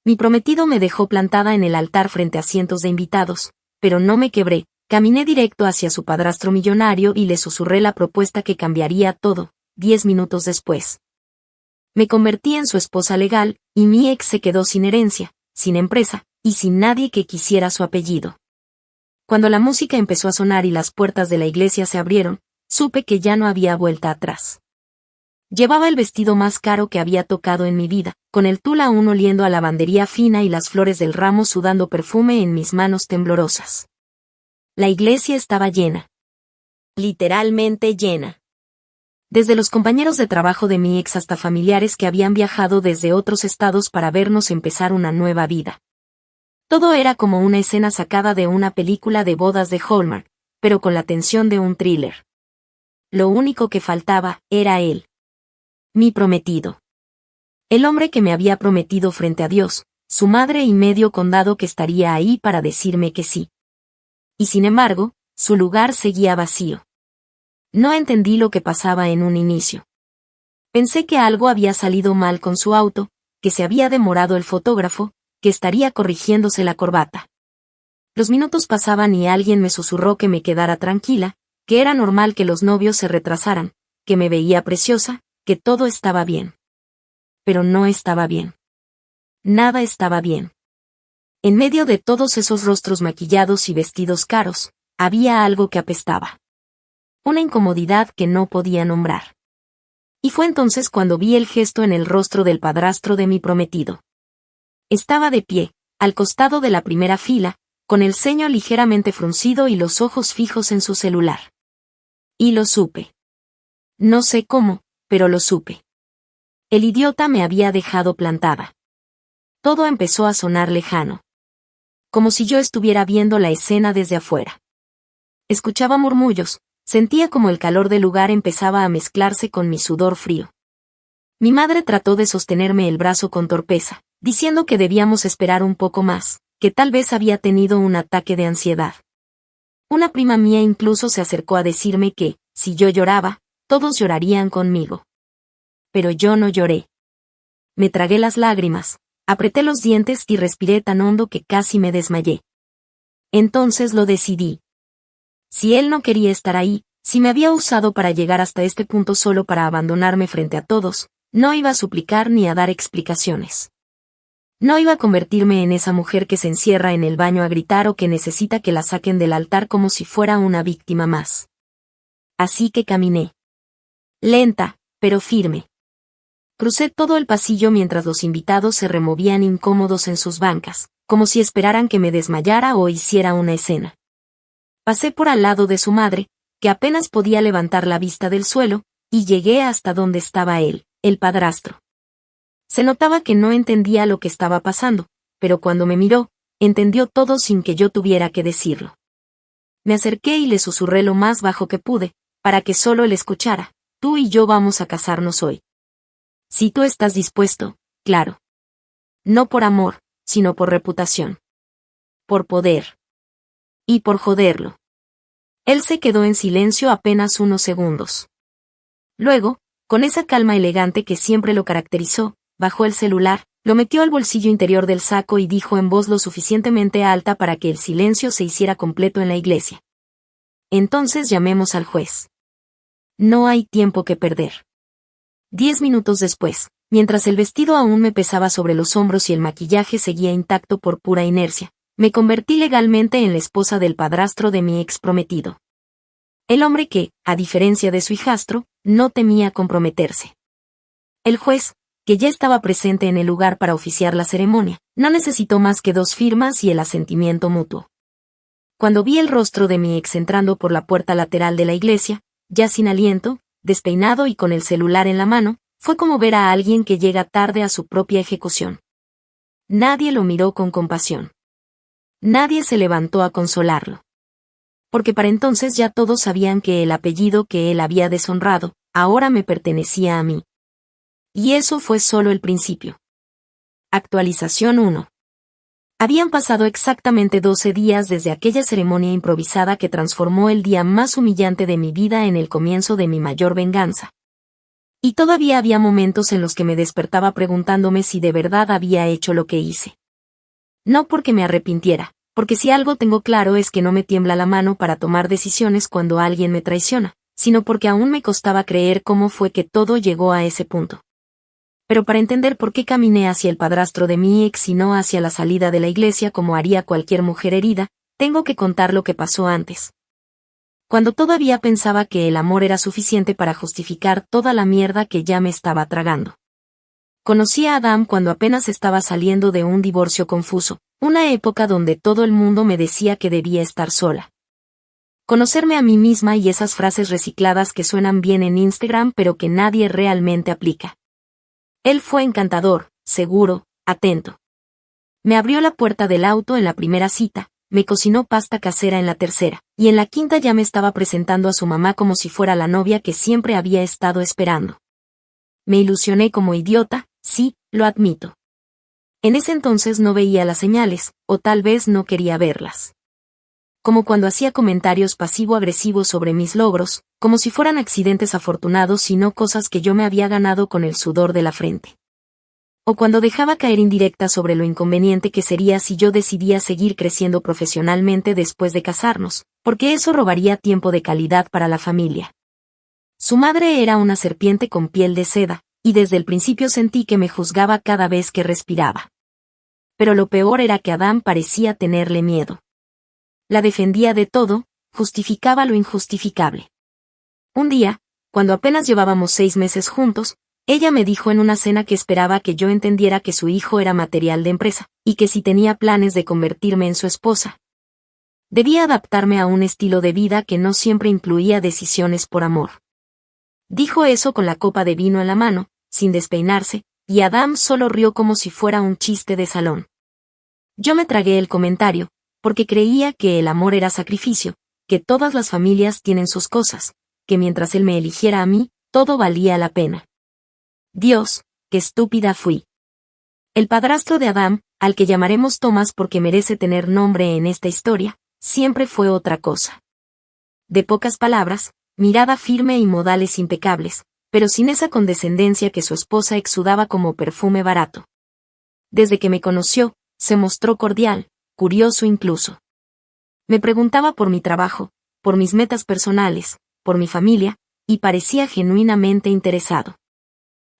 Mi prometido me dejó plantada en el altar frente a cientos de invitados, pero no me quebré. Caminé directo hacia su padrastro millonario y le susurré la propuesta que cambiaría todo. 10 minutos después, me convertí en su esposa legal, y mi ex se quedó sin herencia, sin empresa, y sin nadie que quisiera su apellido. Cuando la música empezó a sonar y las puertas de la iglesia se abrieron, supe que ya no había vuelta atrás. Llevaba el vestido más caro que había tocado en mi vida, con el tul aún oliendo a lavandería fina y las flores del ramo sudando perfume en mis manos temblorosas. La iglesia estaba llena. Literalmente llena. Desde los compañeros de trabajo de mi ex hasta familiares que habían viajado desde otros estados para vernos empezar una nueva vida. Todo era como una escena sacada de una película de bodas de Hallmark, pero con la tensión de un thriller. Lo único que faltaba era él. Mi prometido. El hombre que me había prometido frente a Dios, su madre y medio condado que estaría ahí para decirme que sí. Y sin embargo, su lugar seguía vacío. No entendí lo que pasaba en un inicio. Pensé que algo había salido mal con su auto, que se había demorado el fotógrafo, que estaría corrigiéndose la corbata. Los minutos pasaban y alguien me susurró que me quedara tranquila, que era normal que los novios se retrasaran, que me veía preciosa, que todo estaba bien. Pero no estaba bien. Nada estaba bien. En medio de todos esos rostros maquillados y vestidos caros, había algo que apestaba. Una incomodidad que no podía nombrar. Y fue entonces cuando vi el gesto en el rostro del padrastro de mi prometido. Estaba de pie, al costado de la primera fila, con el ceño ligeramente fruncido y los ojos fijos en su celular. Y lo supe. No sé cómo, pero lo supe. El idiota me había dejado plantada. Todo empezó a sonar lejano. Como si yo estuviera viendo la escena desde afuera. Escuchaba murmullos, sentía como el calor del lugar empezaba a mezclarse con mi sudor frío. Mi madre trató de sostenerme el brazo con torpeza, diciendo que debíamos esperar un poco más, que tal vez había tenido un ataque de ansiedad. Una prima mía incluso se acercó a decirme que, si yo lloraba, todos llorarían conmigo. Pero yo no lloré. Me tragué las lágrimas, apreté los dientes y respiré tan hondo que casi me desmayé. Entonces lo decidí. Si él no quería estar ahí, si me había usado para llegar hasta este punto solo para abandonarme frente a todos, no iba a suplicar ni a dar explicaciones. No iba a convertirme en esa mujer que se encierra en el baño a gritar o que necesita que la saquen del altar como si fuera una víctima más. Así que caminé. Lenta, pero firme. Crucé todo el pasillo mientras los invitados se removían incómodos en sus bancas, como si esperaran que me desmayara o hiciera una escena. Pasé por al lado de su madre, que apenas podía levantar la vista del suelo, y llegué hasta donde estaba él, el padrastro. Se notaba que no entendía lo que estaba pasando, pero cuando me miró, entendió todo sin que yo tuviera que decirlo. Me acerqué y le susurré lo más bajo que pude, para que solo él escuchara: tú y yo vamos a casarnos hoy. Si tú estás dispuesto, claro. No por amor, sino por reputación. Por poder. Y por joderlo. Él se quedó en silencio apenas unos segundos. Luego, con esa calma elegante que siempre lo caracterizó, bajó el celular, lo metió al bolsillo interior del saco y dijo en voz lo suficientemente alta para que el silencio se hiciera completo en la iglesia. Entonces llamemos al juez. No hay tiempo que perder. 10 minutos después, mientras el vestido aún me pesaba sobre los hombros y el maquillaje seguía intacto por pura inercia, me convertí legalmente en la esposa del padrastro de mi ex prometido. El hombre que, a diferencia de su hijastro, no temía comprometerse. El juez, que ya estaba presente en el lugar para oficiar la ceremonia, no necesitó más que 2 firmas y el asentimiento mutuo. Cuando vi el rostro de mi ex entrando por la puerta lateral de la iglesia, ya sin aliento, despeinado y con el celular en la mano, fue como ver a alguien que llega tarde a su propia ejecución. Nadie lo miró con compasión. Nadie se levantó a consolarlo. Porque para entonces ya todos sabían que el apellido que él había deshonrado, ahora me pertenecía a mí. Y eso fue solo el principio. Actualización 1. Habían pasado exactamente 12 días desde aquella ceremonia improvisada que transformó el día más humillante de mi vida en el comienzo de mi mayor venganza. Y todavía había momentos en los que me despertaba preguntándome si de verdad había hecho lo que hice. No porque me arrepintiera, porque si algo tengo claro es que no me tiembla la mano para tomar decisiones cuando alguien me traiciona, sino porque aún me costaba creer cómo fue que todo llegó a ese punto. Pero para entender por qué caminé hacia el padrastro de mi ex y no hacia la salida de la iglesia como haría cualquier mujer herida, tengo que contar lo que pasó antes. Cuando todavía pensaba que el amor era suficiente para justificar toda la mierda que ya me estaba tragando. Conocí a Adam cuando apenas estaba saliendo de un divorcio confuso, una época donde todo el mundo me decía que debía estar sola. Conocerme a mí misma y esas frases recicladas que suenan bien en Instagram pero que nadie realmente aplica. Él fue encantador, seguro, atento. Me abrió la puerta del auto en la primera cita, me cocinó pasta casera en la tercera, y en la quinta ya me estaba presentando a su mamá como si fuera la novia que siempre había estado esperando. Me ilusioné como idiota, sí, lo admito. En ese entonces no veía las señales, o tal vez no quería verlas. Como cuando hacía comentarios pasivo-agresivos sobre mis logros, como si fueran accidentes afortunados y no cosas que yo me había ganado con el sudor de la frente. O cuando dejaba caer indirectas sobre lo inconveniente que sería si yo decidía seguir creciendo profesionalmente después de casarnos, porque eso robaría tiempo de calidad para la familia. Su madre era una serpiente con piel de seda, y desde el principio sentí que me juzgaba cada vez que respiraba. Pero lo peor era que Adam parecía tenerle miedo. La defendía de todo, justificaba lo injustificable. Un día, cuando apenas llevábamos 6 meses juntos, ella me dijo en una cena que esperaba que yo entendiera que su hijo era material de empresa, y que si tenía planes de convertirme en su esposa, debía adaptarme a un estilo de vida que no siempre incluía decisiones por amor. Dijo eso con la copa de vino en la mano, sin despeinarse, y Adam solo rió como si fuera un chiste de salón. Yo me tragué el comentario, porque creía que el amor era sacrificio, que todas las familias tienen sus cosas, que mientras él me eligiera a mí, todo valía la pena. Dios, qué estúpida fui. El padrastro de Adam, al que llamaremos Thomas porque merece tener nombre en esta historia, siempre fue otra cosa. De pocas palabras, mirada firme y modales impecables, pero sin esa condescendencia que su esposa exudaba como perfume barato. Desde que me conoció, se mostró cordial, curioso incluso. Me preguntaba por mi trabajo, por mis metas personales, por mi familia, y parecía genuinamente interesado.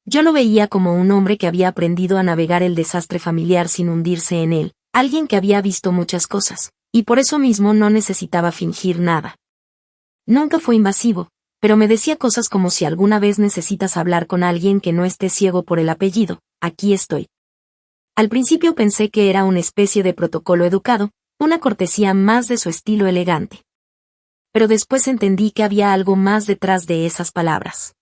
Yo lo veía como un hombre que había aprendido a navegar el desastre familiar sin hundirse en él, alguien que había visto muchas cosas, y por eso mismo no necesitaba fingir nada. Nunca fue invasivo, pero me decía cosas como si alguna vez necesitas hablar con alguien que no esté ciego por el apellido, aquí estoy. Al principio pensé que era una especie de protocolo educado, una cortesía más de su estilo elegante. Pero después entendí que había algo más detrás de esas palabras.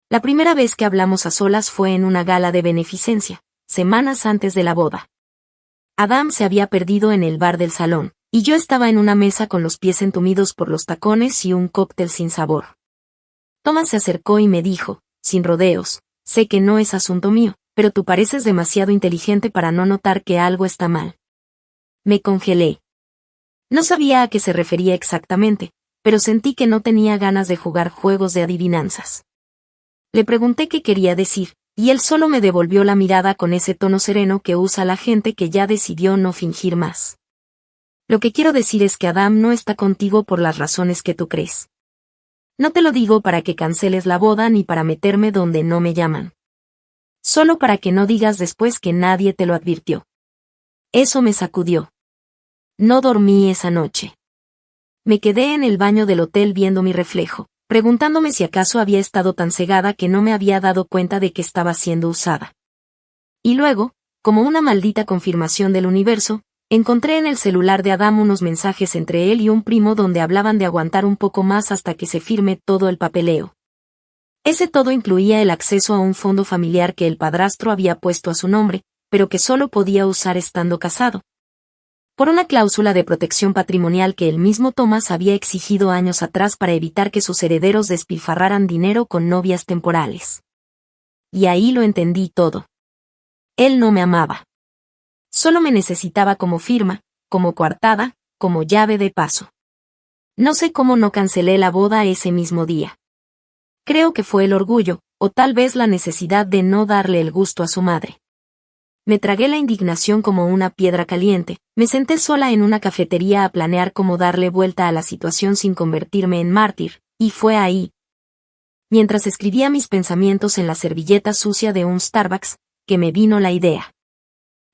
La primera vez que hablamos a solas fue en una gala de beneficencia, semanas antes de la boda. Adam se había perdido en el bar del salón, y yo estaba en una mesa con los pies entumidos por los tacones y un cóctel sin sabor. Thomas se acercó y me dijo, sin rodeos, sé que no es asunto mío, pero tú pareces demasiado inteligente para no notar que algo está mal. Me congelé. No sabía a qué se refería exactamente, pero sentí que no tenía ganas de jugar juegos de adivinanzas. Le pregunté qué quería decir, y él solo me devolvió la mirada con ese tono sereno que usa la gente que ya decidió no fingir más. Lo que quiero decir es que Adam no está contigo por las razones que tú crees. No te lo digo para que canceles la boda ni para meterme donde no me llaman. Solo para que no digas después que nadie te lo advirtió. Eso me sacudió. No dormí esa noche. Me quedé en el baño del hotel viendo mi reflejo, preguntándome si acaso había estado tan cegada que no me había dado cuenta de que estaba siendo usada. Y luego, como una maldita confirmación del universo, encontré en el celular de Adam unos mensajes entre él y un primo donde hablaban de aguantar un poco más hasta que se firme todo el papeleo. Ese todo incluía el acceso a un fondo familiar que el padrastro había puesto a su nombre, pero que solo podía usar estando casado. Por una cláusula de protección patrimonial que el mismo Thomas había exigido años atrás para evitar que sus herederos despilfarraran dinero con novias temporales. Y ahí lo entendí todo. Él no me amaba. Solo me necesitaba como firma, como coartada, como llave de paso. No sé cómo no cancelé la boda ese mismo día. Creo que fue el orgullo, o tal vez la necesidad de no darle el gusto a su madre. Me tragué la indignación como una piedra caliente, me senté sola en una cafetería a planear cómo darle vuelta a la situación sin convertirme en mártir, y fue ahí, mientras escribía mis pensamientos en la servilleta sucia de un Starbucks, que me vino la idea.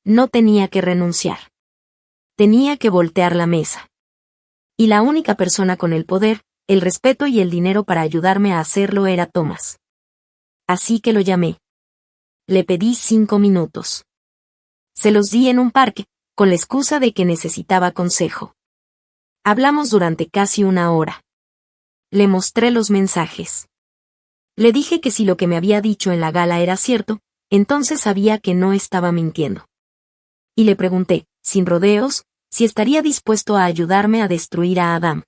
No tenía que renunciar. Tenía que voltear la mesa. Y la única persona con el poder, el respeto y el dinero para ayudarme a hacerlo era Thomas. Así que lo llamé. Le pedí 5 minutos. Se los di en un parque, con la excusa de que necesitaba consejo. Hablamos durante casi 1 hora. Le mostré los mensajes. Le dije que si lo que me había dicho en la gala era cierto, entonces sabía que no estaba mintiendo. Y le pregunté, sin rodeos, si estaría dispuesto a ayudarme a destruir a Adam.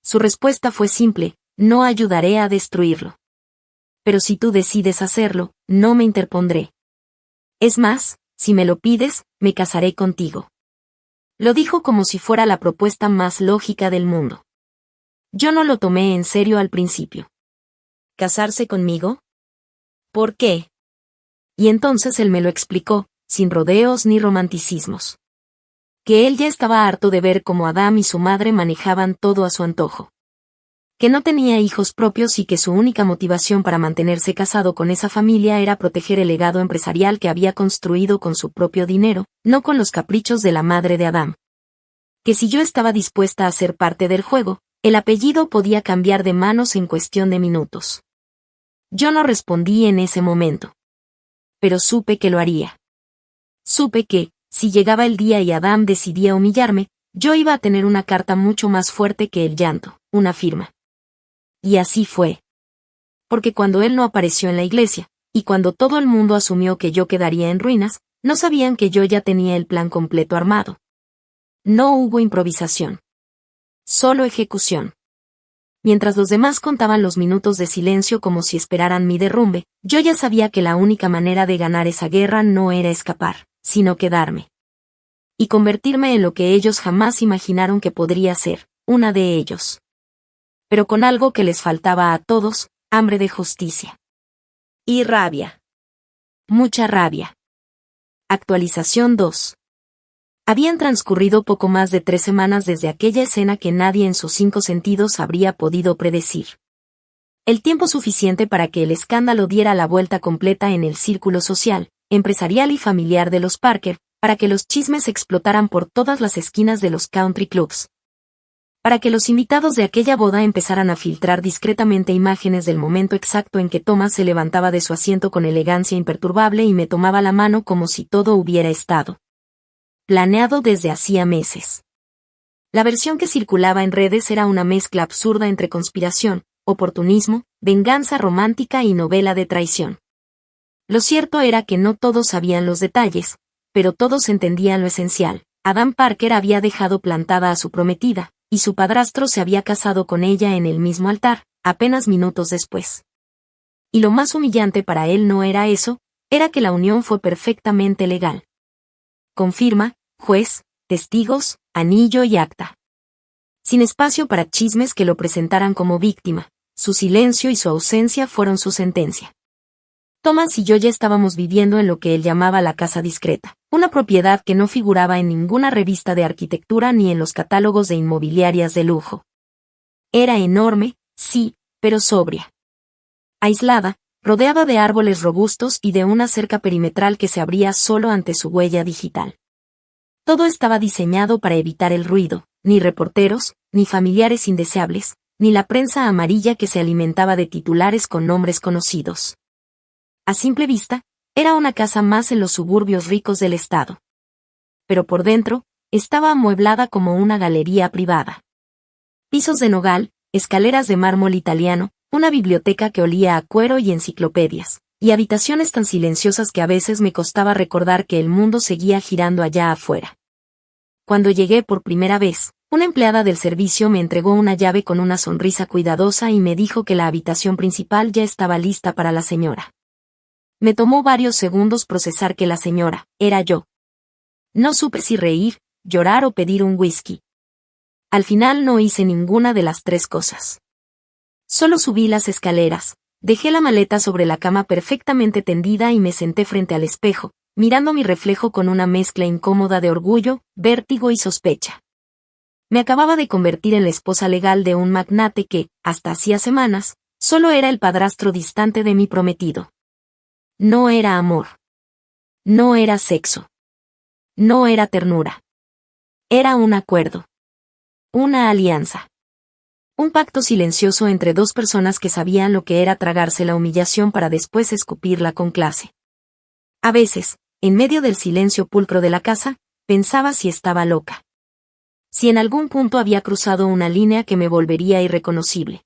Su respuesta fue simple: no ayudaré a destruirlo. Pero si tú decides hacerlo, no me interpondré. Es más, si me lo pides, me casaré contigo. Lo dijo como si fuera la propuesta más lógica del mundo. Yo no lo tomé en serio al principio. ¿Casarse conmigo? ¿Por qué? Y entonces él me lo explicó, sin rodeos ni romanticismos. Que él ya estaba harto de ver cómo Adam y su madre manejaban todo a su antojo. Que no tenía hijos propios y que su única motivación para mantenerse casado con esa familia era proteger el legado empresarial que había construido con su propio dinero, no con los caprichos de la madre de Adam. Que si yo estaba dispuesta a ser parte del juego, el apellido podía cambiar de manos en cuestión de minutos. Yo no respondí en ese momento. Pero supe que lo haría. Supe que, si llegaba el día y Adam decidía humillarme, yo iba a tener una carta mucho más fuerte que el llanto, una firma. Y así fue. Porque cuando él no apareció en la iglesia, y cuando todo el mundo asumió que yo quedaría en ruinas, no sabían que yo ya tenía el plan completo armado. No hubo improvisación. Solo ejecución. Mientras los demás contaban los minutos de silencio como si esperaran mi derrumbe, yo ya sabía que la única manera de ganar esa guerra no era escapar, sino quedarme. Y convertirme en lo que ellos jamás imaginaron que podría ser, una de ellos. Pero con algo que les faltaba a todos: hambre de justicia. Y rabia. Mucha rabia. Actualización 2. Habían transcurrido poco más de 3 semanas desde aquella escena que nadie en sus 5 sentidos habría podido predecir. El tiempo suficiente para que el escándalo diera la vuelta completa en el círculo social, empresarial y familiar de los Parker, para que los chismes explotaran por todas las esquinas de los country clubs. Para que los invitados de aquella boda empezaran a filtrar discretamente imágenes del momento exacto en que Thomas se levantaba de su asiento con elegancia imperturbable y me tomaba la mano como si todo hubiera estado planeado desde hacía meses. La versión que circulaba en redes era una mezcla absurda entre conspiración, oportunismo, venganza romántica y novela de traición. Lo cierto era que no todos sabían los detalles, pero todos entendían lo esencial: Adam Parker había dejado plantada a su prometida, y su padrastro se había casado con ella en el mismo altar, apenas minutos después. Y lo más humillante para él no era eso, era que la unión fue perfectamente legal. Con firma, juez, testigos, anillo y acta. Sin espacio para chismes que lo presentaran como víctima, su silencio y su ausencia fueron su sentencia. Thomas y yo ya estábamos viviendo en lo que él llamaba la casa discreta, una propiedad que no figuraba en ninguna revista de arquitectura ni en los catálogos de inmobiliarias de lujo. Era enorme, sí, pero sobria. Aislada, rodeada de árboles robustos y de una cerca perimetral que se abría solo ante su huella digital. Todo estaba diseñado para evitar el ruido, ni reporteros, ni familiares indeseables, ni la prensa amarilla que se alimentaba de titulares con nombres conocidos. A simple vista, era una casa más en los suburbios ricos del estado. Pero por dentro, estaba amueblada como una galería privada. Pisos de nogal, escaleras de mármol italiano, una biblioteca que olía a cuero y enciclopedias, y habitaciones tan silenciosas que a veces me costaba recordar que el mundo seguía girando allá afuera. Cuando llegué por primera vez, una empleada del servicio me entregó una llave con una sonrisa cuidadosa y me dijo que la habitación principal ya estaba lista para la señora. Me tomó varios segundos procesar que la señora era yo. No supe si reír, llorar o pedir un whisky. Al final no hice ninguna de las 3 cosas. Solo subí las escaleras, Dejé la maleta sobre la cama perfectamente tendida y me senté frente al espejo, mirando mi reflejo con una mezcla incómoda de orgullo, vértigo y sospecha. Me acababa de convertir en la esposa legal de un magnate que, hasta hacía semanas, solo era el padrastro distante de mi prometido. No era amor. No era sexo. No era ternura. Era un acuerdo. Una alianza. Un pacto silencioso entre dos personas que sabían lo que era tragarse la humillación para después escupirla con clase. A veces, en medio del silencio pulcro de la casa, pensaba si estaba loca. Si en algún punto había cruzado una línea que me volvería irreconocible.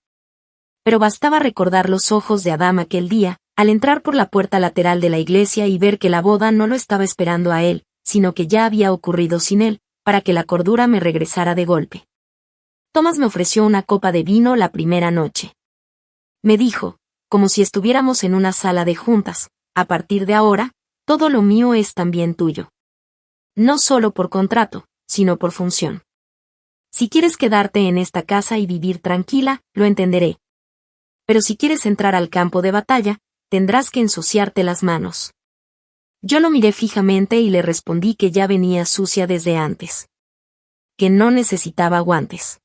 Pero bastaba recordar los ojos de Adam aquel día, al entrar por la puerta lateral de la iglesia y ver que la boda no lo estaba esperando a él, sino que ya había ocurrido sin él, para que la cordura me regresara de golpe. Thomas me ofreció una copa de vino la primera noche. Me dijo, como si estuviéramos en una sala de juntas, a partir de ahora, todo lo mío es también tuyo. No solo por contrato, sino por función. Si quieres quedarte en esta casa y vivir tranquila, lo entenderé. Pero si quieres entrar al campo de batalla, tendrás que ensuciarte las manos. Yo lo miré fijamente y le respondí que ya venía sucia desde antes. Que no necesitaba guantes.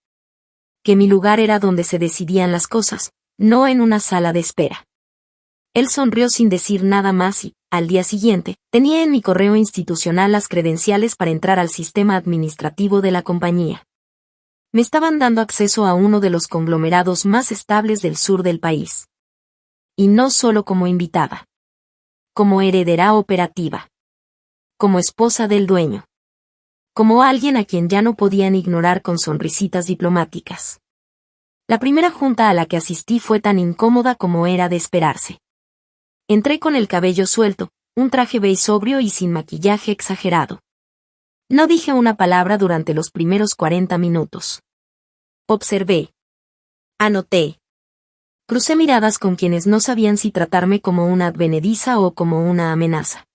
Que mi lugar era donde se decidían las cosas, no en una sala de espera. Él sonrió sin decir nada más y, al día siguiente, tenía en mi correo institucional las credenciales para entrar al sistema administrativo de la compañía. Me estaban dando acceso a uno de los conglomerados más estables del sur del país. Y no solo como invitada. Como heredera operativa. Como esposa del dueño. Como alguien a quien ya no podían ignorar con sonrisitas diplomáticas. La primera junta a la que asistí fue tan incómoda como era de esperarse. Entré con el cabello suelto, un traje beige sobrio y sin maquillaje exagerado. No dije una palabra durante los primeros 40 minutos. Observé. Anoté. Crucé miradas con quienes no sabían si tratarme como una advenediza o como una amenaza.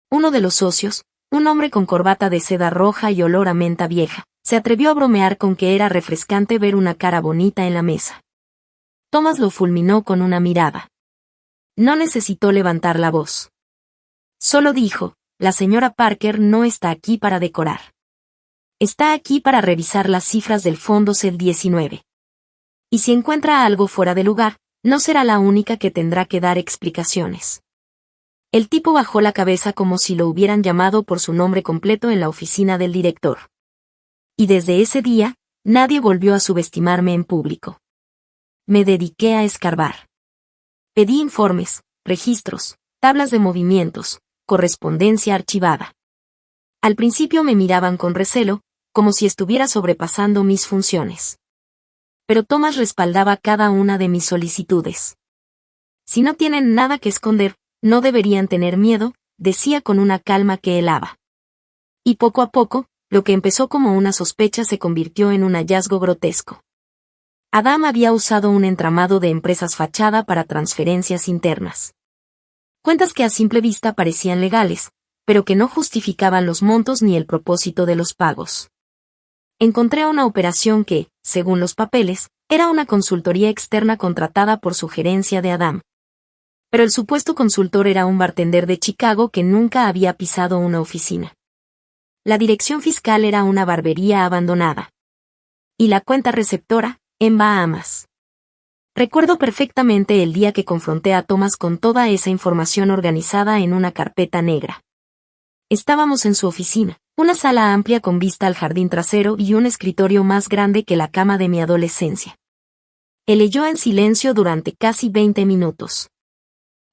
Uno de los socios, un hombre con corbata de seda roja y olor a menta vieja, se atrevió a bromear con que era refrescante ver una cara bonita en la mesa. Thomas lo fulminó con una mirada. No necesitó levantar la voz. Solo dijo, la señora Parker no está aquí para decorar. Está aquí para revisar las cifras del fondo CEL 19. Y si encuentra algo fuera de lugar, no será la única que tendrá que dar explicaciones. El tipo bajó la cabeza como si lo hubieran llamado por su nombre completo en la oficina del director. Y desde ese día, nadie volvió a subestimarme en público. Me dediqué a escarbar. Pedí informes, registros, tablas de movimientos, correspondencia archivada. Al principio me miraban con recelo, como si estuviera sobrepasando mis funciones. Pero Thomas respaldaba cada una de mis solicitudes. Si no tienen nada que esconder, no deberían tener miedo, decía con una calma que helaba. Y poco a poco, lo que empezó como una sospecha se convirtió en un hallazgo grotesco. Adam había usado un entramado de empresas fachada para transferencias internas. Cuentas que a simple vista parecían legales, pero que no justificaban los montos ni el propósito de los pagos. Encontré una operación que, según los papeles, era una consultoría externa contratada por sugerencia de Adam. Pero el supuesto consultor era un bartender de Chicago que nunca había pisado una oficina. La dirección fiscal era una barbería abandonada. Y la cuenta receptora, en Bahamas. Recuerdo perfectamente el día que confronté a Thomas con toda esa información organizada en una carpeta negra. Estábamos en su oficina, una sala amplia con vista al jardín trasero y un escritorio más grande que la cama de mi adolescencia. Él leyó en silencio durante casi 20 minutos.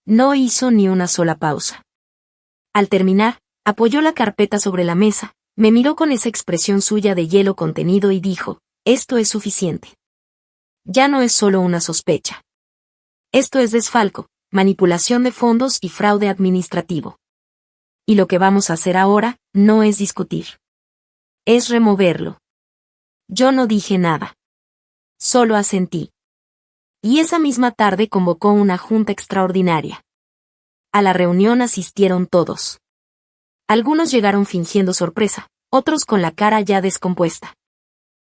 No hizo ni una sola pausa. Al terminar, apoyó la carpeta sobre la mesa, me miró con esa expresión suya de hielo contenido y dijo, esto es suficiente. Ya no es solo una sospecha. Esto es desfalco, manipulación de fondos y fraude administrativo. Y lo que vamos a hacer ahora, no es discutir. Es removerlo. Yo no dije nada. Solo asentí. Y esa misma tarde convocó una junta extraordinaria. A la reunión asistieron todos. Algunos llegaron fingiendo sorpresa, otros con la cara ya descompuesta.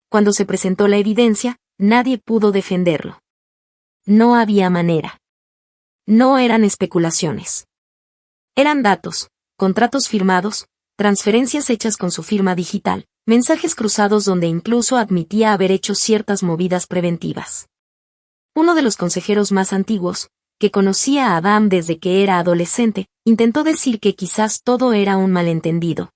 Cuando se presentó la evidencia, nadie pudo defenderlo. No había manera. No eran especulaciones. Eran datos, contratos firmados, transferencias hechas con su firma digital, mensajes cruzados donde incluso admitía haber hecho ciertas movidas preventivas. Uno de los consejeros más antiguos, que conocía a Adam desde que era adolescente, intentó decir que quizás todo era un malentendido.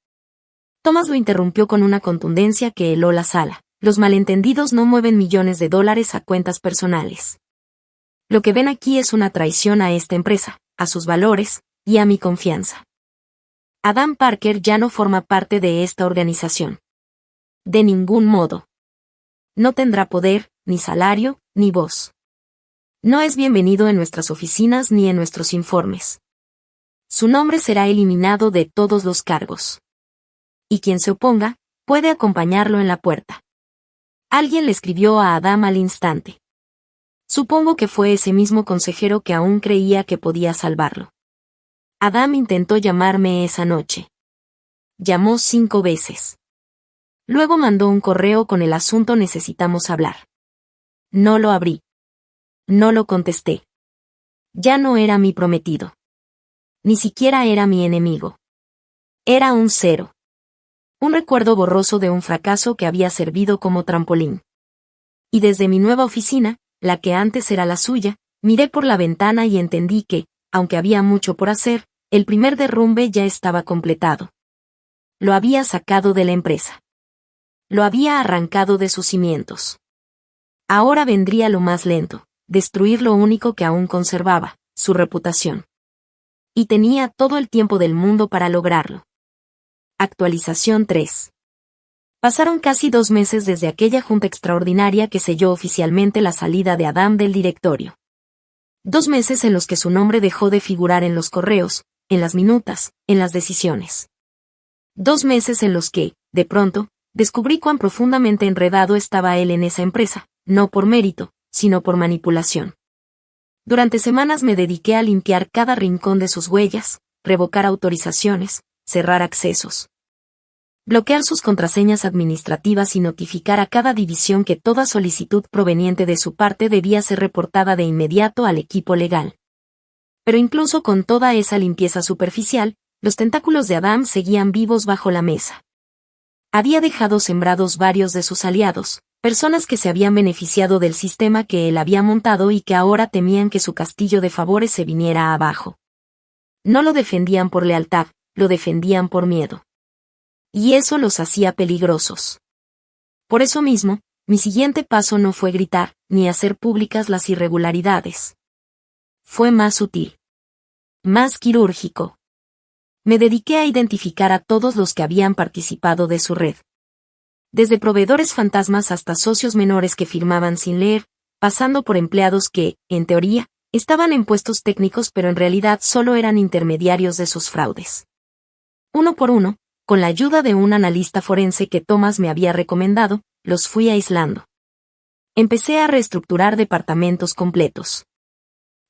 Thomas lo interrumpió con una contundencia que heló la sala. Los malentendidos no mueven millones de dólares a cuentas personales. Lo que ven aquí es una traición a esta empresa, a sus valores, y a mi confianza. Adam Parker ya no forma parte de esta organización. De ningún modo. No tendrá poder, ni salario, ni voz. No es bienvenido en nuestras oficinas ni en nuestros informes. Su nombre será eliminado de todos los cargos. Y quien se oponga, puede acompañarlo en la puerta. Alguien le escribió a Adam al instante. Supongo que fue ese mismo consejero que aún creía que podía salvarlo. Adam intentó llamarme esa noche. Llamó 5 veces. Luego mandó un correo con el asunto necesitamos hablar. No lo abrí. No lo contesté. Ya no era mi prometido. Ni siquiera era mi enemigo. Era un 0. Un recuerdo borroso de un fracaso que había servido como trampolín. Y desde mi nueva oficina, la que antes era la suya, miré por la ventana y entendí que, aunque había mucho por hacer, el primer derrumbe ya estaba completado. Lo había sacado de la empresa. Lo había arrancado de sus cimientos. Ahora vendría lo más lento, destruir lo único que aún conservaba, su reputación. Y tenía todo el tiempo del mundo para lograrlo. Actualización 3. Pasaron casi 2 meses desde aquella junta extraordinaria que selló oficialmente la salida de Adam del directorio. 2 meses en los que su nombre dejó de figurar en los correos, en las minutas, en las decisiones. 2 meses en los que, de pronto, descubrí cuán profundamente enredado estaba él en esa empresa, no por mérito, sino por manipulación. Durante semanas me dediqué a limpiar cada rincón de sus huellas, revocar autorizaciones, cerrar accesos. Bloquear sus contraseñas administrativas y notificar a cada división que toda solicitud proveniente de su parte debía ser reportada de inmediato al equipo legal. Pero incluso con toda esa limpieza superficial, los tentáculos de Adam seguían vivos bajo la mesa. Había dejado sembrados varios de sus aliados, personas que se habían beneficiado del sistema que él había montado y que ahora temían que su castillo de favores se viniera abajo. No lo defendían por lealtad, lo defendían por miedo. Y eso los hacía peligrosos. Por eso mismo, mi siguiente paso no fue gritar, ni hacer públicas las irregularidades. Fue más sutil. Más quirúrgico. Me dediqué a identificar a todos los que habían participado de su red. Desde proveedores fantasmas hasta socios menores que firmaban sin leer, pasando por empleados que, en teoría, estaban en puestos técnicos pero en realidad solo eran intermediarios de sus fraudes. Uno por uno, con la ayuda de un analista forense que Thomas me había recomendado, los fui aislando. Empecé a reestructurar departamentos completos.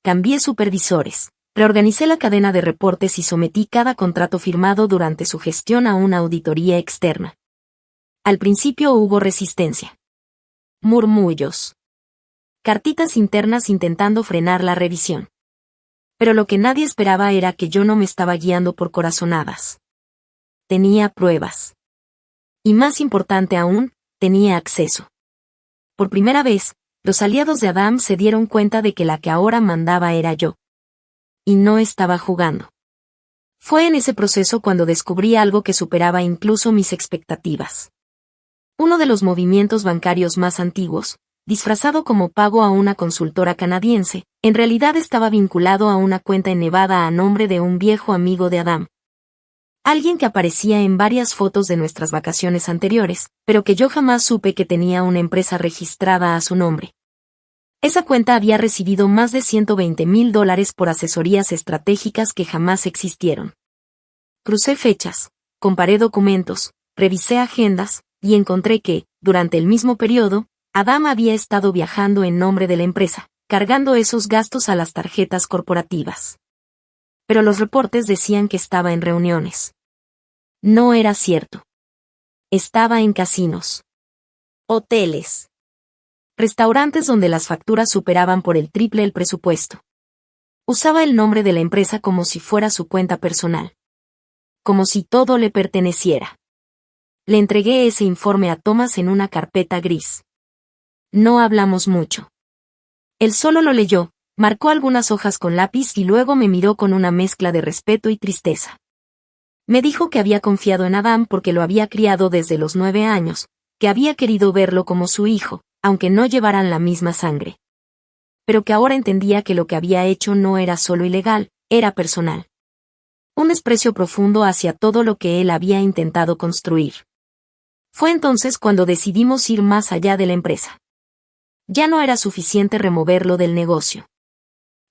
Cambié supervisores, reorganicé la cadena de reportes y sometí cada contrato firmado durante su gestión a una auditoría externa. Al principio hubo resistencia. Murmullos. Cartitas internas intentando frenar la revisión. Pero lo que nadie esperaba era que yo no me estaba guiando por corazonadas. Tenía pruebas. Y más importante aún, tenía acceso. Por primera vez, los aliados de Adam se dieron cuenta de que la que ahora mandaba era yo. Y no estaba jugando. Fue en ese proceso cuando descubrí algo que superaba incluso mis expectativas. Uno de los movimientos bancarios más antiguos, disfrazado como pago a una consultora canadiense, en realidad estaba vinculado a una cuenta en Nevada a nombre de un viejo amigo de Adam. Alguien que aparecía en varias fotos de nuestras vacaciones anteriores, pero que yo jamás supe que tenía una empresa registrada a su nombre. Esa cuenta había recibido más de $120,000 por asesorías estratégicas que jamás existieron. Crucé fechas, comparé documentos, revisé agendas, y encontré que, durante el mismo periodo, Adam había estado viajando en nombre de la empresa, cargando esos gastos a las tarjetas corporativas. Pero los reportes decían que estaba en reuniones. No era cierto. Estaba en casinos. Hoteles. Restaurantes donde las facturas superaban por el triple el presupuesto. Usaba el nombre de la empresa como si fuera su cuenta personal. Como si todo le perteneciera. Le entregué ese informe a Thomas en una carpeta gris. No hablamos mucho. Él solo lo leyó, marcó algunas hojas con lápiz y luego me miró con una mezcla de respeto y tristeza. Me dijo que había confiado en Adam porque lo había criado desde los 9 años, que había querido verlo como su hijo, aunque no llevaran la misma sangre. Pero que ahora entendía que lo que había hecho no era solo ilegal, era personal. Un desprecio profundo hacia todo lo que él había intentado construir. Fue entonces cuando decidimos ir más allá de la empresa. Ya no era suficiente removerlo del negocio.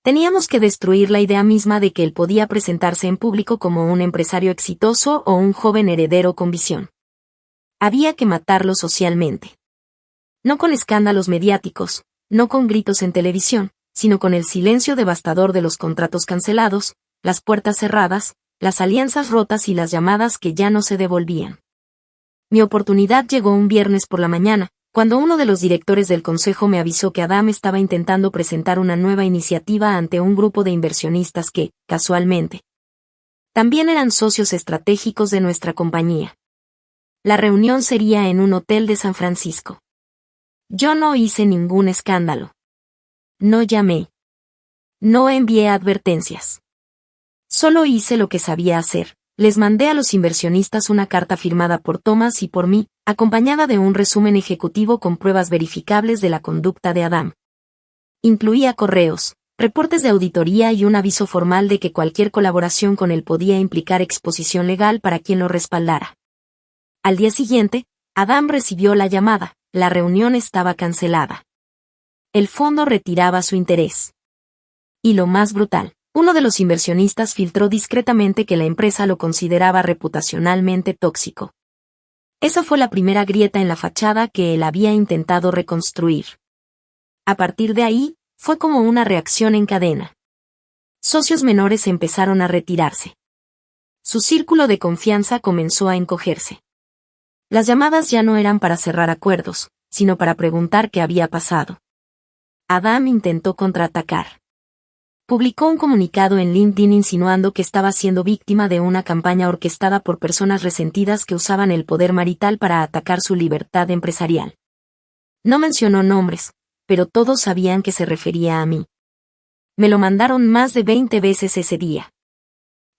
Teníamos que destruir la idea misma de que él podía presentarse en público como un empresario exitoso o un joven heredero con visión. Había que matarlo socialmente. No con escándalos mediáticos, no con gritos en televisión, sino con el silencio devastador de los contratos cancelados, las puertas cerradas, las alianzas rotas y las llamadas que ya no se devolvían. Mi oportunidad llegó un viernes por la mañana, cuando uno de los directores del consejo me avisó que Adam estaba intentando presentar una nueva iniciativa ante un grupo de inversionistas que, casualmente, también eran socios estratégicos de nuestra compañía. La reunión sería en un hotel de San Francisco. Yo no hice ningún escándalo. No llamé. No envié advertencias. Solo hice lo que sabía hacer. Les mandé a los inversionistas una carta firmada por Thomas y por mí, acompañada de un resumen ejecutivo con pruebas verificables de la conducta de Adam. Incluía correos, reportes de auditoría y un aviso formal de que cualquier colaboración con él podía implicar exposición legal para quien lo respaldara. Al día siguiente, Adam recibió la llamada, la reunión estaba cancelada. El fondo retiraba su interés. Y lo más brutal. Uno de los inversionistas filtró discretamente que la empresa lo consideraba reputacionalmente tóxico. Esa fue la primera grieta en la fachada que él había intentado reconstruir. A partir de ahí, fue como una reacción en cadena. Socios menores empezaron a retirarse. Su círculo de confianza comenzó a encogerse. Las llamadas ya no eran para cerrar acuerdos, sino para preguntar qué había pasado. Adam intentó contraatacar. Publicó un comunicado en LinkedIn insinuando que estaba siendo víctima de una campaña orquestada por personas resentidas que usaban el poder marital para atacar su libertad empresarial. No mencionó nombres, pero todos sabían que se refería a mí. Me lo mandaron más de 20 veces ese día.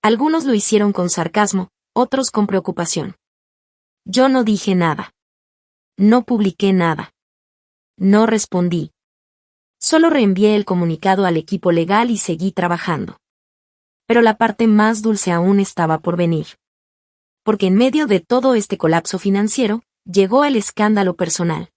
Algunos lo hicieron con sarcasmo, otros con preocupación. Yo no dije nada. No publiqué nada. No respondí. Solo reenvié el comunicado al equipo legal y seguí trabajando. Pero la parte más dulce aún estaba por venir. Porque en medio de todo este colapso financiero, llegó el escándalo personal.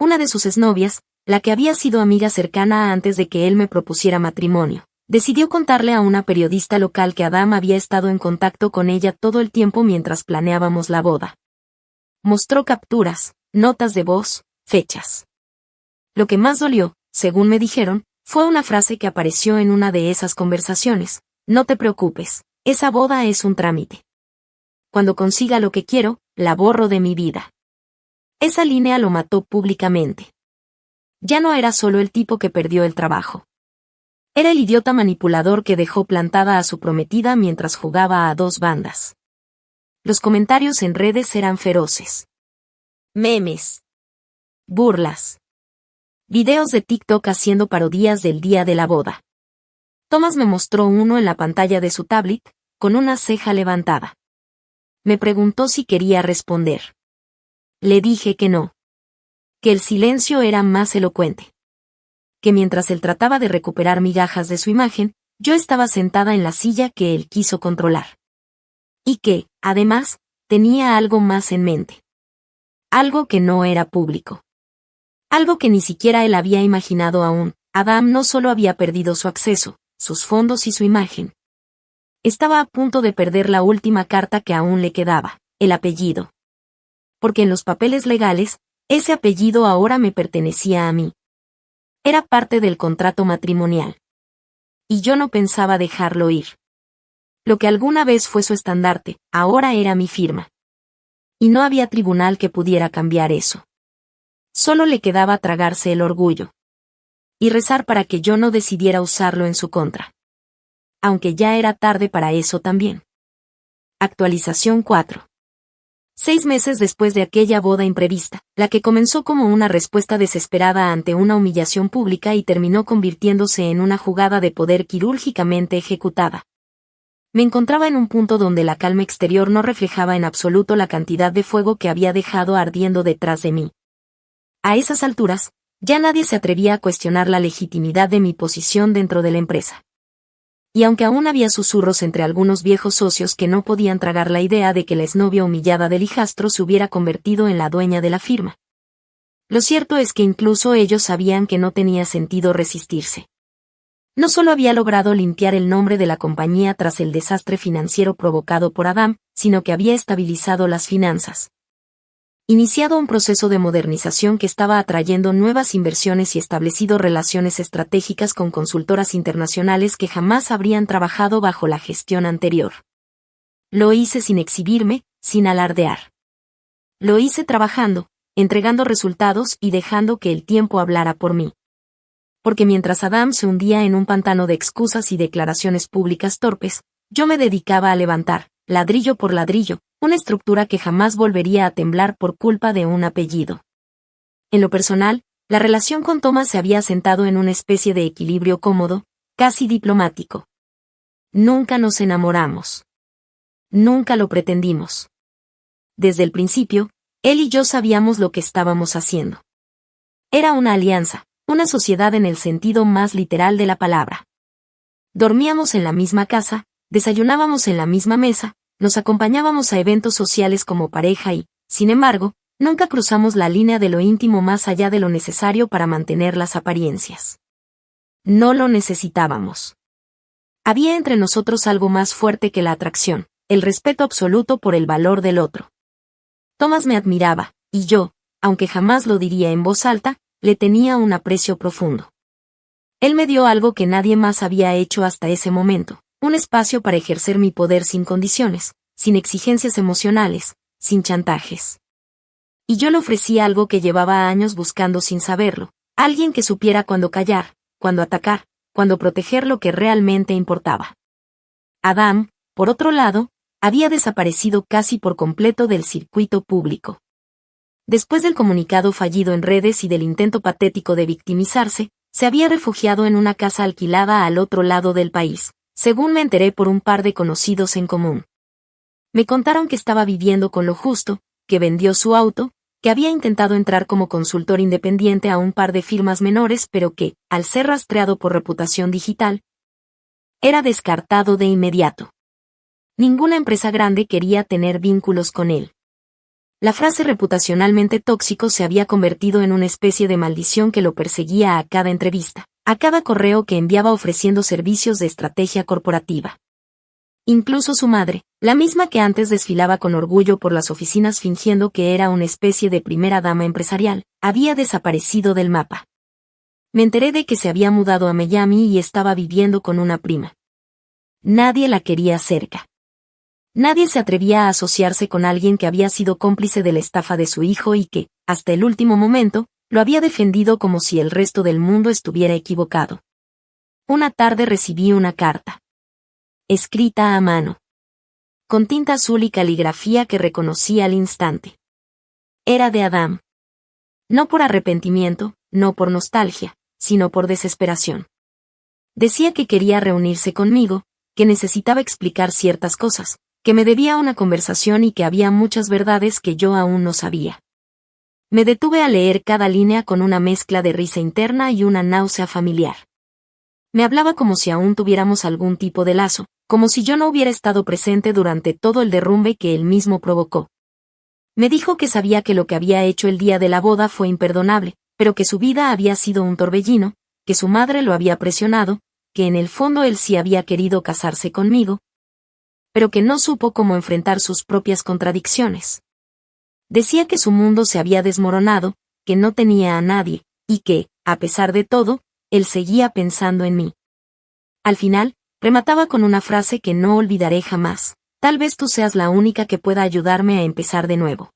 Una de sus exnovias, la que había sido amiga cercana antes de que él me propusiera matrimonio, decidió contarle a una periodista local que Adam había estado en contacto con ella todo el tiempo mientras planeábamos la boda. Mostró capturas, notas de voz, fechas. Lo que más dolió, según me dijeron, fue una frase que apareció en una de esas conversaciones: no te preocupes, esa boda es un trámite. Cuando consiga lo que quiero, la borro de mi vida. Esa línea lo mató públicamente. Ya no era solo el tipo que perdió el trabajo. Era el idiota manipulador que dejó plantada a su prometida mientras jugaba a 2 bandas. Los comentarios en redes eran feroces. Memes. Burlas. Videos de TikTok haciendo parodias del día de la boda. Thomas me mostró uno en la pantalla de su tablet, con una ceja levantada. Me preguntó si quería responder. Le dije que no. Que el silencio era más elocuente. Que mientras él trataba de recuperar migajas de su imagen, yo estaba sentada en la silla que él quiso controlar. Y que, además, tenía algo más en mente. Algo que no era público. Algo que ni siquiera él había imaginado aún. Adam no solo había perdido su acceso, sus fondos y su imagen. Estaba a punto de perder la última carta que aún le quedaba, el apellido. Porque en los papeles legales, ese apellido ahora me pertenecía a mí. Era parte del contrato matrimonial. Y yo no pensaba dejarlo ir. Lo que alguna vez fue su estandarte, ahora era mi firma. Y no había tribunal que pudiera cambiar eso. Solo le quedaba tragarse el orgullo. y rezar para que yo no decidiera usarlo en su contra. Aunque ya era tarde para eso también. Actualización 4. 6 meses después de aquella boda imprevista, la que comenzó como una respuesta desesperada ante una humillación pública y terminó convirtiéndose en una jugada de poder quirúrgicamente ejecutada. Me encontraba en un punto donde la calma exterior no reflejaba en absoluto la cantidad de fuego que había dejado ardiendo detrás de mí. A esas alturas, ya nadie se atrevía a cuestionar la legitimidad de mi posición dentro de la empresa. Y aunque aún había susurros entre algunos viejos socios que no podían tragar la idea de que la exnovia humillada del hijastro se hubiera convertido en la dueña de la firma. Lo cierto es que incluso ellos sabían que no tenía sentido resistirse. No solo había logrado limpiar el nombre de la compañía tras el desastre financiero provocado por Adam, sino que había estabilizado las finanzas. Iniciado un proceso de modernización que estaba atrayendo nuevas inversiones y establecido relaciones estratégicas con consultoras internacionales que jamás habrían trabajado bajo la gestión anterior. Lo hice sin exhibirme, sin alardear. Lo hice trabajando, entregando resultados y dejando que el tiempo hablara por mí. Porque mientras Adam se hundía en un pantano de excusas y declaraciones públicas torpes, yo me dedicaba a levantar, ladrillo por ladrillo, una estructura que jamás volvería a temblar por culpa de un apellido. En lo personal, la relación con Thomas se había asentado en una especie de equilibrio cómodo, casi diplomático. Nunca nos enamoramos. Nunca lo pretendimos. Desde el principio, él y yo sabíamos lo que estábamos haciendo. Era una alianza, una sociedad en el sentido más literal de la palabra. Dormíamos en la misma casa, desayunábamos en la misma mesa, nos acompañábamos a eventos sociales como pareja y, sin embargo, nunca cruzamos la línea de lo íntimo más allá de lo necesario para mantener las apariencias. No lo necesitábamos. Había entre nosotros algo más fuerte que la atracción, el respeto absoluto por el valor del otro. Thomas me admiraba, y yo, aunque jamás lo diría en voz alta, le tenía un aprecio profundo. Él me dio algo que nadie más había hecho hasta ese momento. Un espacio para ejercer mi poder sin condiciones, sin exigencias emocionales, sin chantajes. Y yo le ofrecí algo que llevaba años buscando sin saberlo, alguien que supiera cuándo callar, cuándo atacar, cuándo proteger lo que realmente importaba. Adam, por otro lado, había desaparecido casi por completo del circuito público. Después del comunicado fallido en redes y del intento patético de victimizarse, se había refugiado en una casa alquilada al otro lado del país, según me enteré por un par de conocidos en común. Me contaron que estaba viviendo con lo justo, que vendió su auto, que había intentado entrar como consultor independiente a un par de firmas menores pero que, al ser rastreado por reputación digital, era descartado de inmediato. Ninguna empresa grande quería tener vínculos con él. La frase reputacionalmente tóxico se había convertido en una especie de maldición que lo perseguía a cada entrevista, a cada correo que enviaba ofreciendo servicios de estrategia corporativa. Incluso su madre, la misma que antes desfilaba con orgullo por las oficinas fingiendo que era una especie de primera dama empresarial, había desaparecido del mapa. Me enteré de que se había mudado a Miami y estaba viviendo con una prima. Nadie la quería cerca. Nadie se atrevía a asociarse con alguien que había sido cómplice de la estafa de su hijo y que, hasta el último momento, lo había defendido como si el resto del mundo estuviera equivocado. Una tarde recibí una carta. Escrita a mano. Con tinta azul y caligrafía que reconocí al instante. Era de Adam. No por arrepentimiento, no por nostalgia, sino por desesperación. Decía que quería reunirse conmigo, que necesitaba explicar ciertas cosas, que me debía una conversación y que había muchas verdades que yo aún no sabía. Me detuve a leer cada línea con una mezcla de risa interna y una náusea familiar. Me hablaba como si aún tuviéramos algún tipo de lazo, como si yo no hubiera estado presente durante todo el derrumbe que él mismo provocó. Me dijo que sabía que lo que había hecho el día de la boda fue imperdonable, pero que su vida había sido un torbellino, que su madre lo había presionado, que en el fondo él sí había querido casarse conmigo, pero que no supo cómo enfrentar sus propias contradicciones. Decía que su mundo se había desmoronado, que no tenía a nadie, y que, a pesar de todo, él seguía pensando en mí. Al final, remataba con una frase que no olvidaré jamás: tal vez tú seas la única que pueda ayudarme a empezar de nuevo.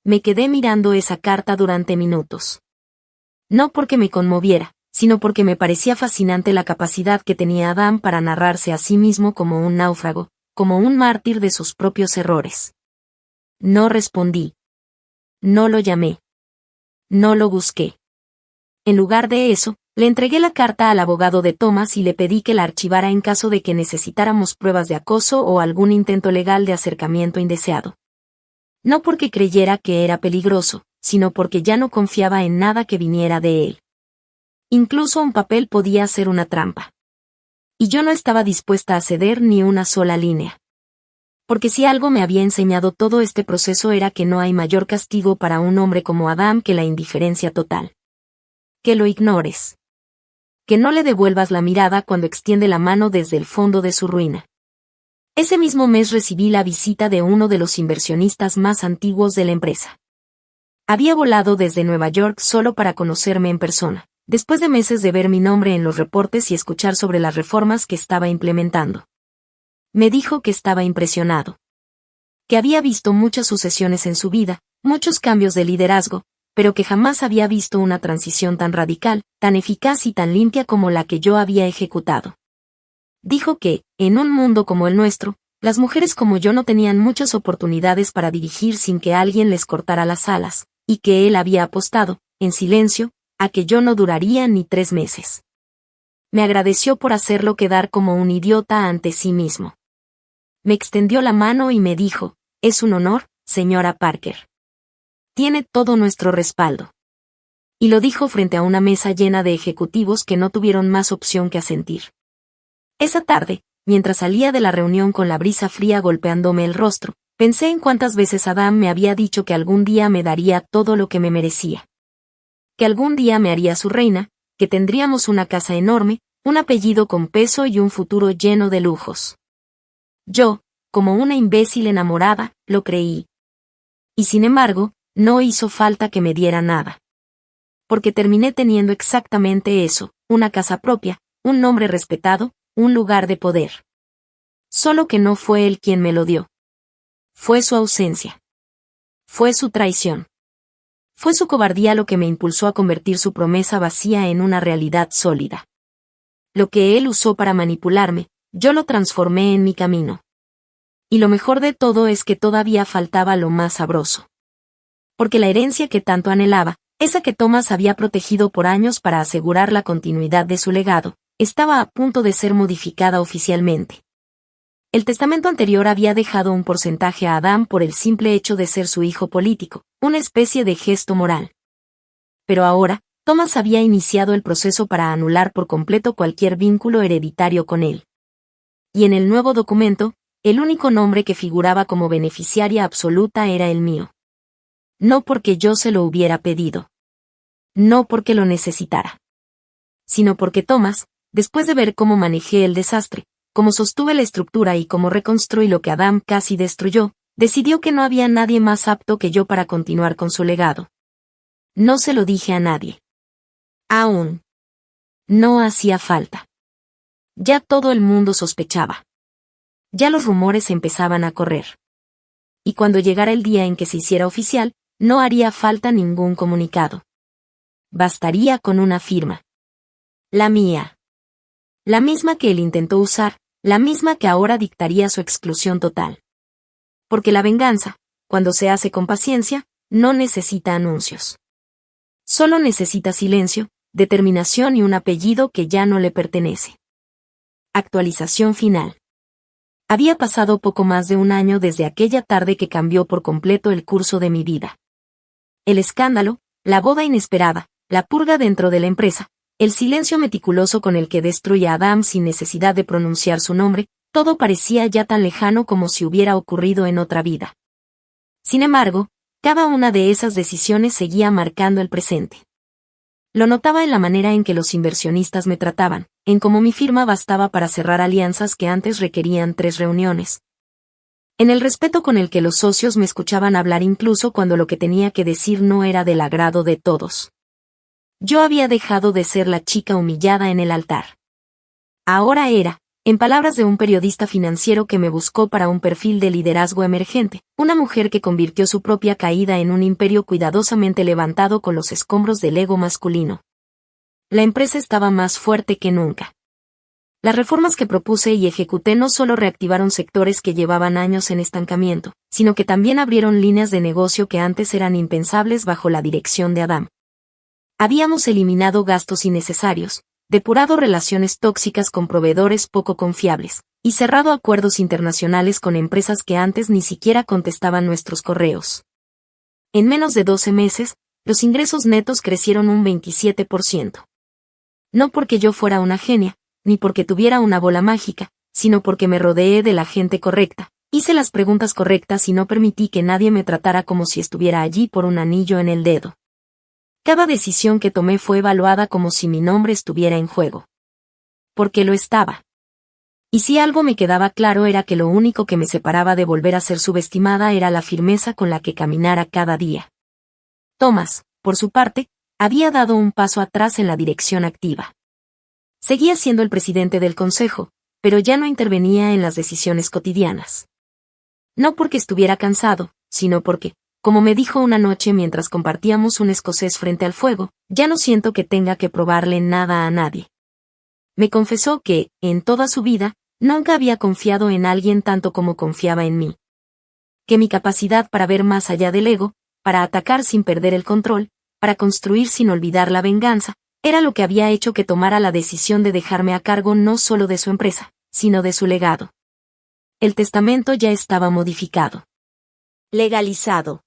Me quedé mirando esa carta durante minutos. No porque me conmoviera, sino porque me parecía fascinante la capacidad que tenía Adam para narrarse a sí mismo como un náufrago, como un mártir de sus propios errores. No respondí. No lo llamé. No lo busqué. En lugar de eso, le entregué la carta al abogado de Thomas y le pedí que la archivara en caso de que necesitáramos pruebas de acoso o algún intento legal de acercamiento indeseado. No porque creyera que era peligroso, sino porque ya no confiaba en nada que viniera de él. Incluso un papel podía ser una trampa. Y yo no estaba dispuesta a ceder ni una sola línea. Porque si algo me había enseñado todo este proceso era que no hay mayor castigo para un hombre como Adam que la indiferencia total. Que lo ignores. Que no le devuelvas la mirada cuando extiende la mano desde el fondo de su ruina. Ese mismo mes recibí la visita de uno de los inversionistas más antiguos de la empresa. Había volado desde Nueva York solo para conocerme en persona, después de meses de ver mi nombre en los reportes y escuchar sobre las reformas que estaba implementando. Me dijo que estaba impresionado. Que había visto muchas sucesiones en su vida, muchos cambios de liderazgo, pero que jamás había visto una transición tan radical, tan eficaz y tan limpia como la que yo había ejecutado. Dijo que, en un mundo como el nuestro, las mujeres como yo no tenían muchas oportunidades para dirigir sin que alguien les cortara las alas, y que él había apostado, en silencio, a que yo no duraría ni 3 meses. Me agradeció por hacerlo quedar como un idiota ante sí mismo. Me extendió la mano y me dijo, «Es un honor, señora Parker. Tiene todo nuestro respaldo». Y lo dijo frente a una mesa llena de ejecutivos que no tuvieron más opción que asentir. Esa tarde, mientras salía de la reunión con la brisa fría golpeándome el rostro, pensé en cuántas veces Adam me había dicho que algún día me daría todo lo que me merecía. Que algún día me haría su reina, que tendríamos una casa enorme, un apellido con peso y un futuro lleno de lujos. Yo, como una imbécil enamorada, lo creí. Y sin embargo, no hizo falta que me diera nada. Porque terminé teniendo exactamente eso, una casa propia, un nombre respetado, un lugar de poder. Solo que no fue él quien me lo dio. Fue su ausencia. Fue su traición. Fue su cobardía lo que me impulsó a convertir su promesa vacía en una realidad sólida. Lo que él usó para manipularme, yo lo transformé en mi camino. Y lo mejor de todo es que todavía faltaba lo más sabroso. Porque la herencia que tanto anhelaba, esa que Thomas había protegido por años para asegurar la continuidad de su legado, estaba a punto de ser modificada oficialmente. El testamento anterior había dejado un porcentaje a Adam por el simple hecho de ser su hijo político, una especie de gesto moral. Pero ahora, Thomas había iniciado el proceso para anular por completo cualquier vínculo hereditario con él. Y en el nuevo documento, el único nombre que figuraba como beneficiaria absoluta era el mío. No porque yo se lo hubiera pedido. No porque lo necesitara. Sino porque Thomas, después de ver cómo manejé el desastre, cómo sostuve la estructura y cómo reconstruí lo que Adam casi destruyó, decidió que no había nadie más apto que yo para continuar con su legado. No se lo dije a nadie. Aún. No hacía falta. Ya todo el mundo sospechaba. Ya los rumores empezaban a correr. Y cuando llegara el día en que se hiciera oficial, no haría falta ningún comunicado. Bastaría con una firma. La mía. La misma que él intentó usar, la misma que ahora dictaría su exclusión total. Porque la venganza, cuando se hace con paciencia, no necesita anuncios. Solo necesita silencio, determinación y un apellido que ya no le pertenece. Actualización final. Había pasado poco más de un año desde aquella tarde que cambió por completo el curso de mi vida. El escándalo, la boda inesperada, la purga dentro de la empresa, el silencio meticuloso con el que destruía a Adam sin necesidad de pronunciar su nombre, todo parecía ya tan lejano como si hubiera ocurrido en otra vida. Sin embargo, cada una de esas decisiones seguía marcando el presente. Lo notaba en la manera en que los inversionistas me trataban, en cómo mi firma bastaba para cerrar alianzas que antes requerían 3 reuniones. En el respeto con el que los socios me escuchaban hablar incluso cuando lo que tenía que decir no era del agrado de todos. Yo había dejado de ser la chica humillada en el altar. Ahora era, en palabras de un periodista financiero que me buscó para un perfil de liderazgo emergente, una mujer que convirtió su propia caída en un imperio cuidadosamente levantado con los escombros del ego masculino. La empresa estaba más fuerte que nunca. Las reformas que propuse y ejecuté no solo reactivaron sectores que llevaban años en estancamiento, sino que también abrieron líneas de negocio que antes eran impensables bajo la dirección de Adam. Habíamos eliminado gastos innecesarios, depurado relaciones tóxicas con proveedores poco confiables, y cerrado acuerdos internacionales con empresas que antes ni siquiera contestaban nuestros correos. En menos de 12 meses, los ingresos netos crecieron un 27%. No porque yo fuera una genia, ni porque tuviera una bola mágica, sino porque me rodeé de la gente correcta, hice las preguntas correctas y no permití que nadie me tratara como si estuviera allí por un anillo en el dedo. Cada decisión que tomé fue evaluada como si mi nombre estuviera en juego. Porque lo estaba. Y si algo me quedaba claro era que lo único que me separaba de volver a ser subestimada era la firmeza con la que caminara cada día. Thomas, por su parte, había dado un paso atrás en la dirección activa. Seguía siendo el presidente del consejo, pero ya no intervenía en las decisiones cotidianas. No porque estuviera cansado, sino porque, como me dijo una noche mientras compartíamos un escocés frente al fuego, ya no siento que tenga que probarle nada a nadie. Me confesó que, en toda su vida, nunca había confiado en alguien tanto como confiaba en mí. Que mi capacidad para ver más allá del ego, para atacar sin perder el control, para construir sin olvidar la venganza, era lo que había hecho que tomara la decisión de dejarme a cargo no solo de su empresa, sino de su legado. El testamento ya estaba modificado. Legalizado.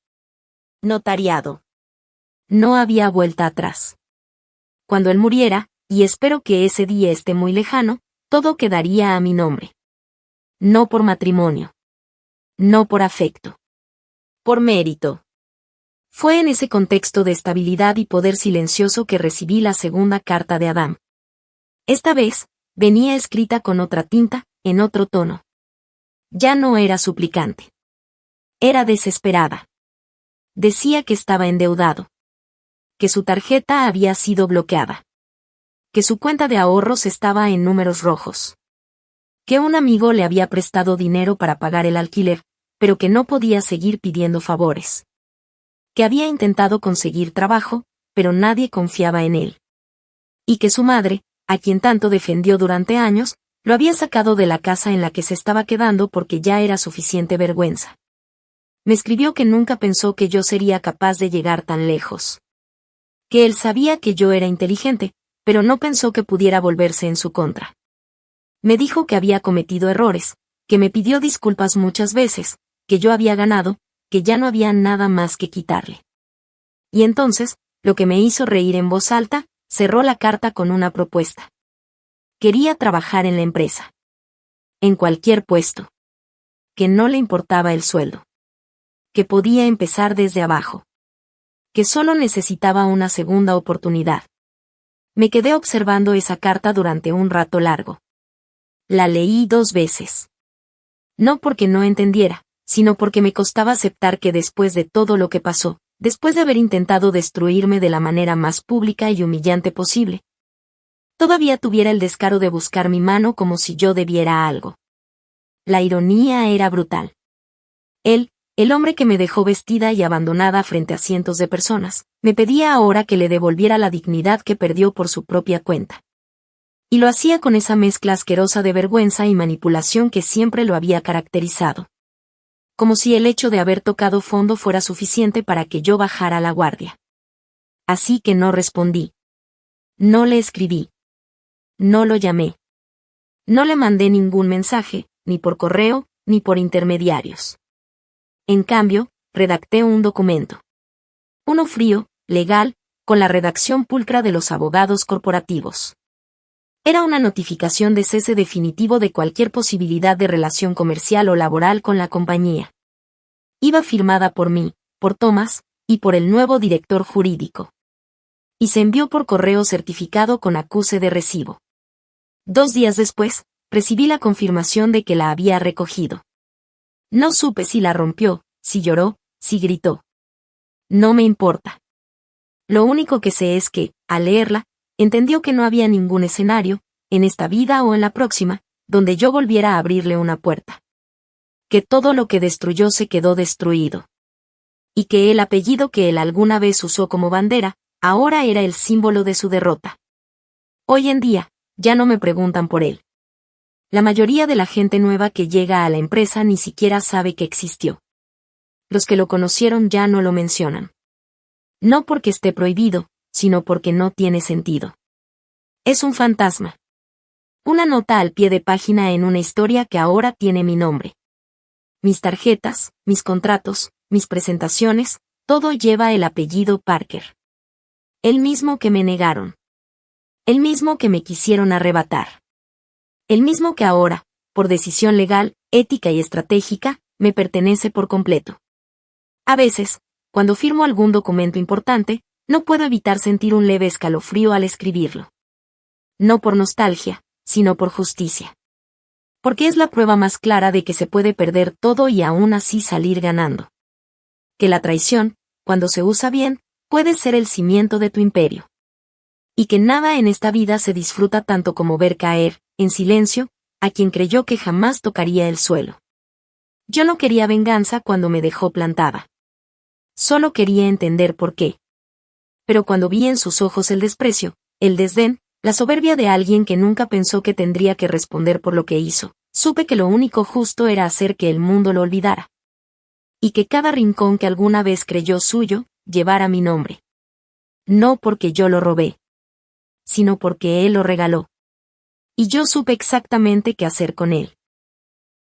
Notariado. No había vuelta atrás. Cuando él muriera, y espero que ese día esté muy lejano, todo quedaría a mi nombre. No por matrimonio. No por afecto. Por mérito. Fue en ese contexto de estabilidad y poder silencioso que recibí la segunda carta de Adam. Esta vez, venía escrita con otra tinta, en otro tono. Ya no era suplicante. Era desesperada. Decía que estaba endeudado. Que su tarjeta había sido bloqueada. Que su cuenta de ahorros estaba en números rojos. Que un amigo le había prestado dinero para pagar el alquiler, pero que no podía seguir pidiendo favores. Que había intentado conseguir trabajo, pero nadie confiaba en él. Y que su madre, a quien tanto defendió durante años, lo había sacado de la casa en la que se estaba quedando porque ya era suficiente vergüenza. Me escribió que nunca pensó que yo sería capaz de llegar tan lejos. Que él sabía que yo era inteligente, pero no pensó que pudiera volverse en su contra. Me dijo que había cometido errores, que me pidió disculpas muchas veces, que yo había ganado, que ya no había nada más que quitarle. Y entonces, lo que me hizo reír en voz alta, cerró la carta con una propuesta. Quería trabajar en la empresa. En cualquier puesto. Que no le importaba el sueldo. Que podía empezar desde abajo. Que solo necesitaba una segunda oportunidad. Me quedé observando esa carta durante un rato largo. La leí 2 veces. No porque no entendiera, sino porque me costaba aceptar que después de todo lo que pasó, después de haber intentado destruirme de la manera más pública y humillante posible, todavía tuviera el descaro de buscar mi mano como si yo debiera algo. La ironía era brutal. Él, el hombre que me dejó vestida y abandonada frente a cientos de personas, me pedía ahora que le devolviera la dignidad que perdió por su propia cuenta. Y lo hacía con esa mezcla asquerosa de vergüenza y manipulación que siempre lo había caracterizado. Como si el hecho de haber tocado fondo fuera suficiente para que yo bajara la guardia. Así que no respondí. No le escribí. No lo llamé. No le mandé ningún mensaje, ni por correo, ni por intermediarios. En cambio, redacté un documento. Uno frío, legal, con la redacción pulcra de los abogados corporativos. Era una notificación de cese definitivo de cualquier posibilidad de relación comercial o laboral con la compañía. Iba firmada por mí, por Thomas, y por el nuevo director jurídico. Y se envió por correo certificado con acuse de recibo. 2 días después, recibí la confirmación de que la había recogido. No supe si la rompió, si lloró, si gritó. No me importa. Lo único que sé es que, al leerla, entendió que no había ningún escenario, en esta vida o en la próxima, donde yo volviera a abrirle una puerta. Que todo lo que destruyó se quedó destruido. Y que el apellido que él alguna vez usó como bandera, ahora era el símbolo de su derrota. Hoy en día, ya no me preguntan por él. La mayoría de la gente nueva que llega a la empresa ni siquiera sabe que existió. Los que lo conocieron ya no lo mencionan. No porque esté prohibido, sino porque no tiene sentido. Es un fantasma. Una nota al pie de página en una historia que ahora tiene mi nombre. Mis tarjetas, mis contratos, mis presentaciones, todo lleva el apellido Parker. El mismo que me negaron. El mismo que me quisieron arrebatar. El mismo que ahora, por decisión legal, ética y estratégica, me pertenece por completo. A veces, cuando firmo algún documento importante, no puedo evitar sentir un leve escalofrío al escribirlo. No por nostalgia, sino por justicia. Porque es la prueba más clara de que se puede perder todo y aún así salir ganando. Que la traición, cuando se usa bien, puede ser el cimiento de tu imperio. Y que nada en esta vida se disfruta tanto como ver caer, en silencio, a quien creyó que jamás tocaría el suelo. Yo no quería venganza cuando me dejó plantada. Solo quería entender por qué. Pero cuando vi en sus ojos el desprecio, el desdén, la soberbia de alguien que nunca pensó que tendría que responder por lo que hizo, supe que lo único justo era hacer que el mundo lo olvidara. Y que cada rincón que alguna vez creyó suyo, llevara mi nombre. No porque yo lo robé, sino porque él lo regaló. Y yo supe exactamente qué hacer con él.